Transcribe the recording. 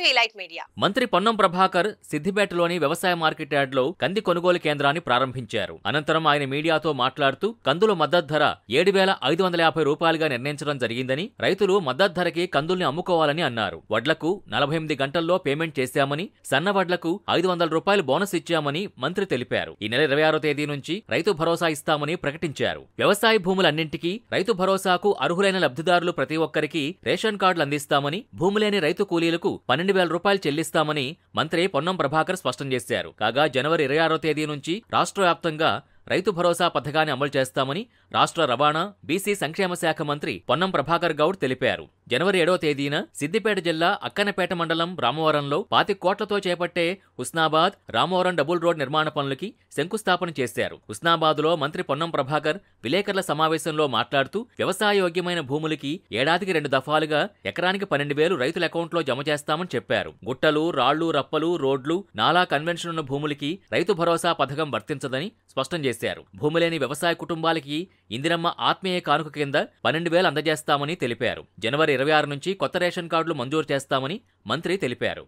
to Elite Media. మంత్రి పొన్నం ప్రభాకర్ సిద్దిపేటలోని వ్యవసాయ market యార్డ్లో కంది కొనుగోలు కేంద్రాన్ని ప్రారంభించారు. అనంతరం ఆయన మీడియాతో మాట్లాడుతూ కందుల మద్దతు ధర 7,550 రూపాయలుగా నిర్ణయించడం జరిగిందని, రైతులు మద్దతు ధరకి కందుల్ని అమ్ముకోవాలని అన్నారు. వడ్లకు 48 గంటల్లో పేమెంట్ చేశామని, సన్న వడ్లకు 500 రూపాయలు బోనస్ ఇచ్చామని మంత్రి తెలిపారు. ఈ నెల 26వ తేదీ నుంచి రైతు భరోసా ఇస్తామని ప్రకటించారు. వ్యవసాయ భూములన్నింటికీ రైతు భరోసాకు అర్హులైన లబ్ధిదారులు ప్రతి ఒక్కరికి రేషన్ కార్డులు అందిస్తామని, భూములేని రైతు కూలీలకు 12,000 రూపాయలు చెల్లిస్తామని మంత్రి పొన్నం ప్రభాకర్ స్పష్టం చేశారు. కాగా జనవరి 26వ తేదీ నుంచి రాష్ట్ర వ్యాప్తంగా రైతు భరోసా పథకాన్ని అమలు చేస్తామని రాష్ట్ర రవాణా, బీసీ సంక్షేమ శాఖ మంత్రి పొన్నం ప్రభాకర్ గౌడ్ తెలిపారు. జనవరి 7వ తేదీన సిద్దిపేట జిల్లా అక్కన్నపేట మండలం రామవరంలో 25 కోట్లతో చేపట్టే హుస్నాబాద్ రామవరం డబుల్ రోడ్ నిర్మాణ పనులకి శంకుస్థాపన చేశారు. హుస్నాబాద్లో మంత్రి పొన్నం ప్రభాకర్ విలేకరుల సమావేశంలో మాట్లాడుతూ వ్యవసాయయోగ్యమైన భూములకి ఏడాదికి 2 దఫాలుగా ఎకరానికి 12,000 రైతుల అకౌంట్లో జమ చేస్తామని చెప్పారు. గుట్టలు, రాళ్లు, రప్పలు, రోడ్లు, నాలా కన్వెన్షన్ ఉన్న భూములకి రైతు భరోసా పథకం వర్తించదని స్పష్టం చేశారు. భూములేని వ్యవసాయ కుటుంబాలకి ఇందిరమ్మ ఆత్మీయ కానుక కింద 12,000 అందజేస్తామని తెలిపారు. జనవరి 26 నుంచి కొత్త రేషన్ కార్డులు మంజూరు చేస్తామని మంత్రి తెలిపారు.